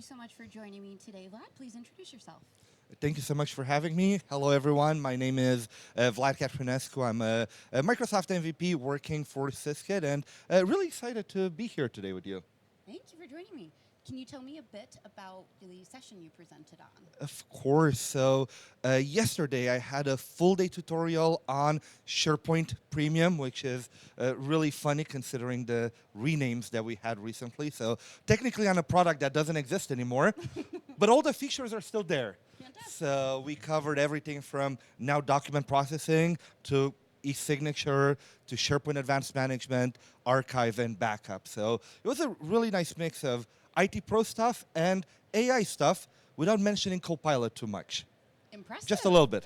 you so much for joining me today, Vlad. Please introduce yourself. Thank you so much for having me. Hello, everyone. My name is Vlad Catrinescu. I'm a Microsoft MVP working for Syskit, and really excited to be here today with you. Thank you for joining me. Can you tell me a bit about the session you presented on? Of course. So yesterday I had a full day tutorial on SharePoint Premium, which is really funny considering the renames that we had recently. So technically on a product that doesn't exist anymore, but all the features are still there. Fantastic. So we covered everything from now document processing to e-signature to SharePoint Advanced Management, archive, and backup. So it was a really nice mix of IT Pro stuff and AI stuff without mentioning Copilot too much. Impressive. Just a little bit.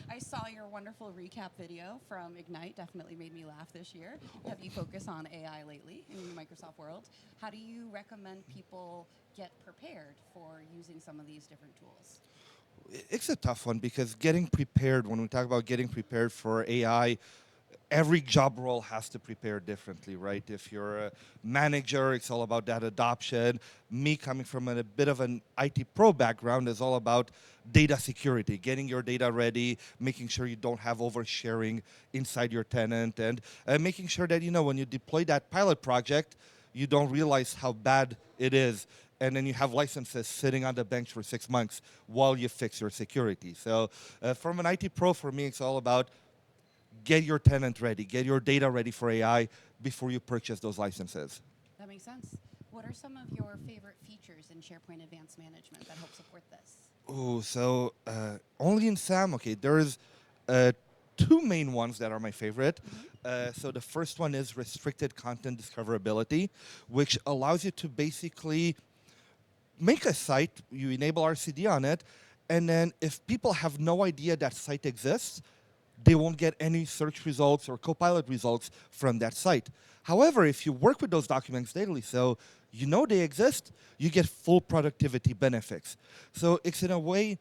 I saw your wonderful recap video from Ignite. Definitely made me laugh this year. Have you focused on AI lately in the Microsoft world? How do you recommend people get prepared for using some of these different tools? It's a tough one because getting prepared, when we talk about getting prepared for AI, every job role has to prepare differently, right? If you're a manager, it's all about that adoption. Me coming from a bit of an IT pro background is all about data security, getting your data ready, making sure you don't have oversharing inside your tenant, and making sure that, when you deploy that pilot project, you don't realize how bad it is. And then you have licenses sitting on the bench for 6 months while you fix your security. So from an IT pro, for me, it's all about get your tenant ready, get your data ready for AI before you purchase those licenses. That makes sense. What are some of your favorite features in SharePoint Advanced Management that help support this? Oh, so only in SAM, okay, there's two main ones that are my favorite. So the first one is restricted content discoverability, which allows you to basically make a site, you enable RCD on it, and then if people have no idea that site exists, they won't get any search results or Copilot results from that site. However, if you work with those documents daily, so you know they exist, you get full productivity benefits. So it's in a way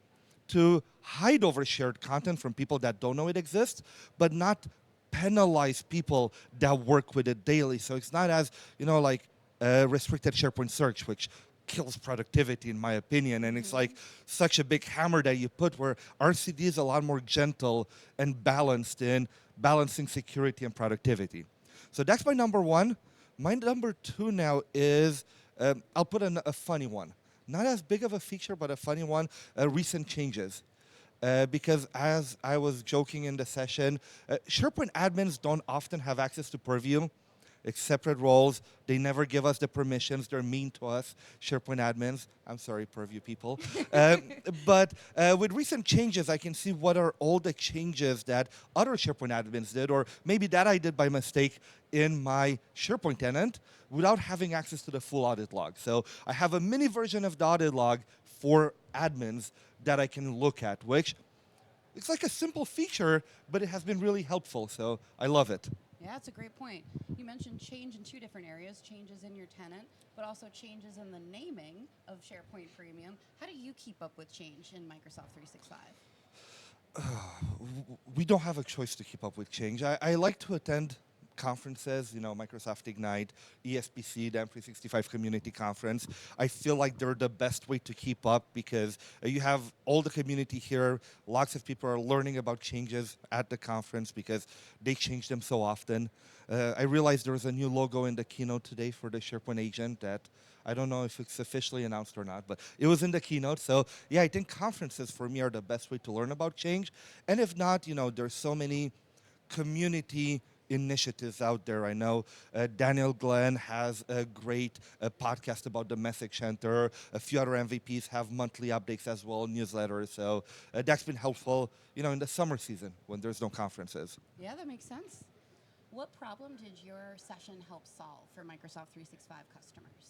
to hide overshared content from people that don't know it exists, but not penalize people that work with it daily. So it's not as, like restricted SharePoint search, which kills productivity in my opinion, and it's like such a big hammer that you put, where RCD is a lot more gentle and balanced in balancing security and productivity. So that's my number one. My number two now is, I'll put in a funny one. Not as big of a feature, but a funny one, recent changes. Because as I was joking in the session, SharePoint admins don't often have access to Purview. It's separate roles. They never give us the permissions. They're mean to us, SharePoint admins. I'm sorry, Purview people. But with recent changes, I can see what are all the changes that other SharePoint admins did, or maybe that I did by mistake in my SharePoint tenant without having access to the full audit log. So I have a mini version of the audit log for admins that I can look at, which it's like a simple feature, but it has been really helpful. So I love it. Yeah, that's a great point. You mentioned change in two different areas, changes in your tenant, but also changes in the naming of SharePoint Premium. How do you keep up with change in Microsoft 365? We don't have a choice to keep up with change. I like to attend conferences, Microsoft Ignite, ESPC, the M365 Community Conference. I feel like they're the best way to keep up because you have all the community here. Lots of people are learning about changes at the conference because they change them so often. I realized there was a new logo in the keynote today for the SharePoint agent that I don't know if it's officially announced or not, but it was in the keynote. So yeah, I think conferences for me are the best way to learn about change. And if not, there's so many community initiatives out there. I know Daniel Glenn has a great podcast about the Message Center. A few other MVPs have monthly updates as well, newsletters. So that's been helpful, in the summer season when there's no conferences. Yeah, that makes sense. What problem did your session help solve for Microsoft 365 customers?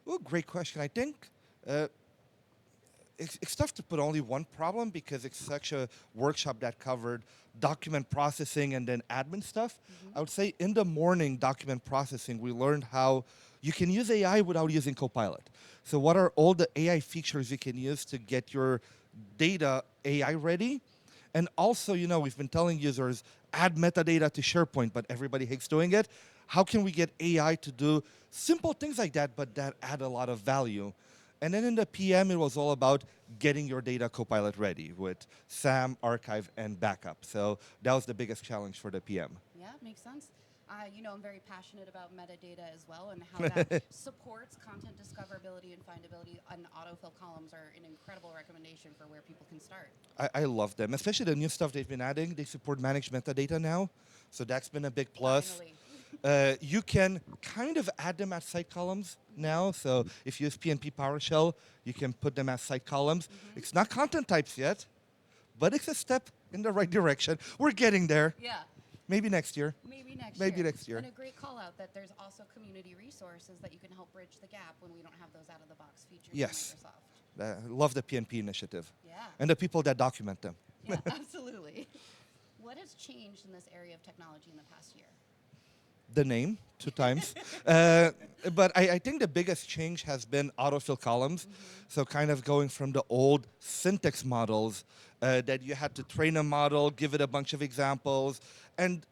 Oh, great question. I think it's tough to put only one problem because it's such a workshop that covered document processing and then admin stuff. I would say in the morning, document processing, we learned how you can use AI without using Copilot. So what are all the AI features you can use to get your data AI ready? And also, we've been telling users, add metadata to SharePoint, but everybody hates doing it. how can we get AI to do simple things like that, but that add a lot of value? And then in the PM, it was all about getting your data copilot ready with SAM, archive, and backup. So that was the biggest challenge for the PM. Yeah, makes sense. I'm very passionate about metadata as well, and how that supports content discoverability and findability. And autofill columns are an incredible recommendation for where people can start. I love them, especially the new stuff they've been adding. They support managed metadata now, so that's been a big plus. Finally. You can kind of add them as site columns now. So if you use PNP PowerShell, you can put them as site columns. It's not content types yet, but it's a step in the right direction. We're getting there. Yeah. Maybe next year. Maybe next year. And a great call out that there's also community resources that you can help bridge the gap when we don't have those out of the box features Yes. from Microsoft. Love the PNP initiative. Yeah. And the people that document them. Yeah, absolutely. What has changed in this area of technology in the past year? The name 2 times. But I think the biggest change has been autofill columns. So kind of going from the old syntax models that you had to train a model, give it a bunch of examples, and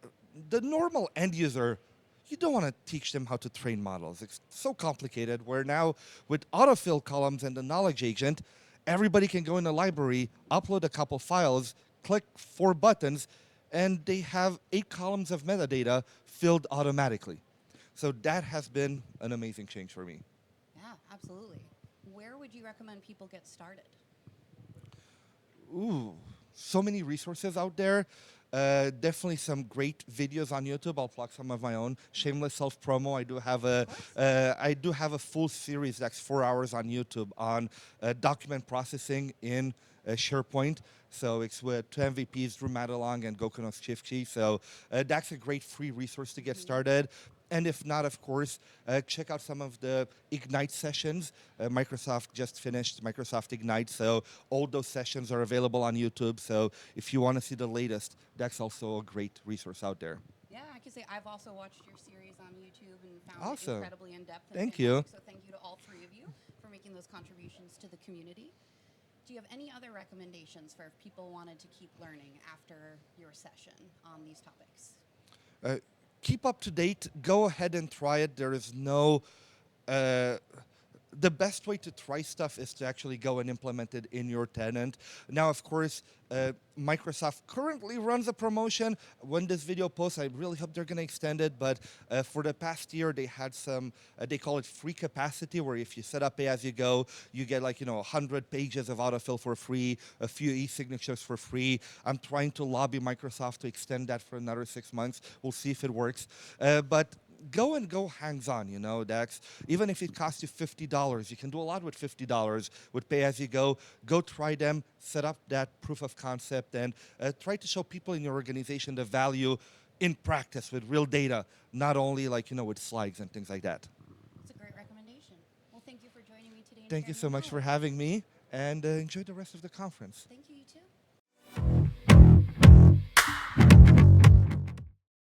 the normal end user, you don't want to teach them how to train models. It's so complicated, where now with autofill columns and the knowledge agent, everybody can go in the library, upload a couple files, click 4 buttons, and they have 8 columns of metadata filled automatically. So that has been an amazing change for me. Yeah, absolutely. Where would you recommend people get started? Ooh, so many resources out there. Definitely some great videos on YouTube. I'll plug some of my own. Shameless self-promo. I do have a full series that's 4 hours on YouTube on document processing in SharePoint. So it's with 2 MVPs, Drew Madelong and Gokunos Chifchi. So that's a great free resource to get started. And if not, of course, check out some of the Ignite sessions. Microsoft just finished Microsoft Ignite, so all those sessions are available on YouTube. So if you want to see the latest, that's also a great resource out there. Yeah, I can say I've also watched your series on YouTube and found Awesome. it incredibly in-depth. And Thank you. So thank you to all 3 of you for making those contributions to the community. Do you have any other recommendations for if people wanted to keep learning after your session on these topics? Keep up to date. Go ahead and try it. There is no... the best way to try stuff is to actually go and implement it in your tenant. Now, of course, Microsoft currently runs a promotion. When this video posts, I really hope they're going to extend it. But for the past year, they had some, they call it free capacity, where if you set up pay-as-you-go, you get 100 pages of autofill for free, a few e-signatures for free. I'm trying to lobby Microsoft to extend that for another 6 months. We'll see if it works. But go hands-on, Dax. Even if it costs you $50, you can do a lot with $50 with pay-as-you-go. Go try them, set up that proof of concept, and try to show people in your organization the value in practice with real data, not only with slides and things like that. That's a great recommendation. Well, thank you for joining me today. Thank you so much for having me, and enjoy the rest of the conference. Thank you, you too.